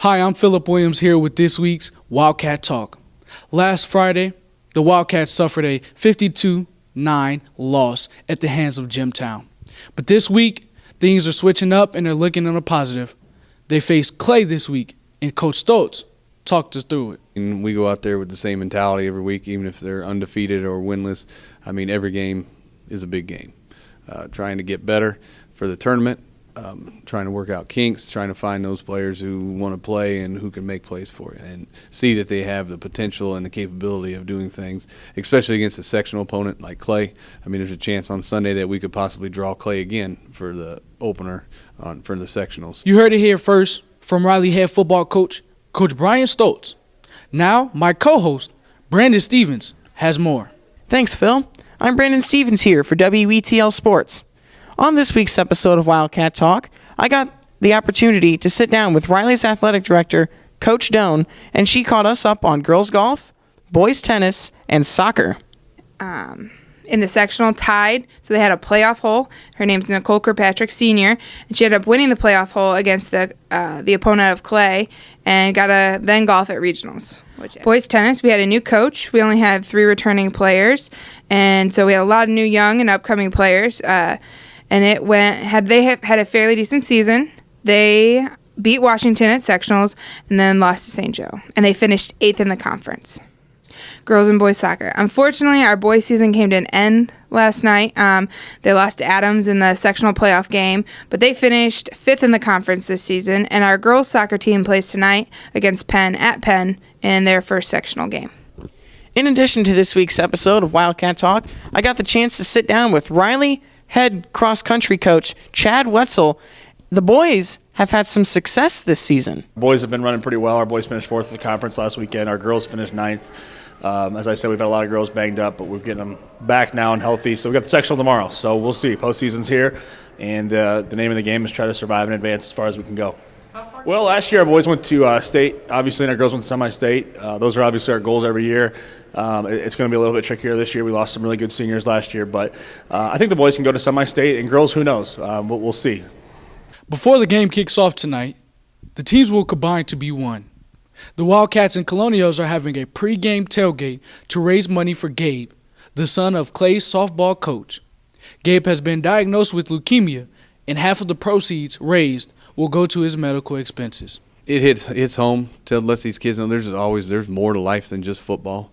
Hi, I'm Philip Williams here with this week's Wildcat Talk. Last Friday, the Wildcats suffered a 52-9 loss at the hands of Jimtown. But this week, things are switching up and they're looking on a positive. They face Clay this week, and Coach Stoltz talked us through it. And we go out there with the same mentality every week, even if they're undefeated or winless. I mean, every game is a big game. Trying to get better for the tournament, trying to work out kinks, trying to find those players who want to play and who can make plays for you, and see that they have the potential and the capability of doing things, especially against a sectional opponent like Clay. I mean, there's a chance on Sunday that we could possibly draw Clay again for the opener for the sectionals. You heard it here first from Riley head football coach, Coach Brian Stoltz. Now, my co-host, Brandon Stevens, has more. Thanks, Phil. I'm Brandon Stevens here for WETL Sports. On this week's episode of Wildcat Talk, I got the opportunity to sit down with Riley's athletic director, Coach Doan, and she caught us up on girls golf, boys tennis, and soccer. In the sectional tied, so they had a playoff hole. Her name's Nicole Kirkpatrick Sr., and she ended up winning the playoff hole against the opponent of Clay and got to then golf at regionals. Boys tennis, we had a new coach. We only had 3 returning players, and so we had a lot of new young and upcoming players. And they had a fairly decent season. They beat Washington at sectionals and then lost to St. Joe, and they finished 8th in the conference. Girls and boys soccer. Unfortunately, our boys season came to an end last night. They lost to Adams in the sectional playoff game, but they finished 5th in the conference this season, and our girls soccer team plays tonight against Penn at Penn in their first sectional game. In addition to this week's episode of Wildcat Talk, I got the chance to sit down with Riley head cross-country coach Chad Wetzel. The boys have had some success this season. Boys have been running pretty well. Our boys finished 4th at the conference last weekend. Our girls finished 9th. As I said, we've had a lot of girls banged up, but we're getting them back now and healthy. So we've got the sectional tomorrow. So we'll see. Postseason's here, and the name of the game is try to survive and advance as far as we can go. Well, last year our boys went to state, obviously, and our girls went to semi-state. Those are obviously our goals every year. It's going to be a little bit trickier this year. We lost some really good seniors last year, but I think the boys can go to semi-state, and girls, who knows? We'll see. Before the game kicks off tonight, the teams will combine to be one. The Wildcats and Colonials are having a pre-game tailgate to raise money for Gabe, the son of Clay's softball coach. Gabe has been diagnosed with leukemia, and half of the proceeds raised will go to his medical expenses. It hits home to let these kids know there's more to life than just football.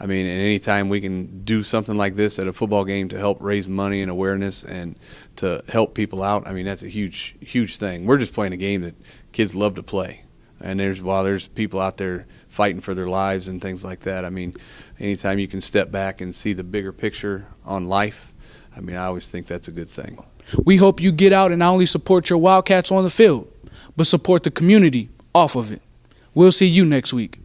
I mean, and anytime we can do something like this at a football game to help raise money and awareness and to help people out, I mean, that's a huge, huge thing. We're just playing a game that kids love to play. And there's people out there fighting for their lives and things like that. I mean, anytime you can step back and see the bigger picture on life, I mean, I always think that's a good thing. We hope you get out and not only support your Wildcats on the field, but support the community off of it. We'll see you next week.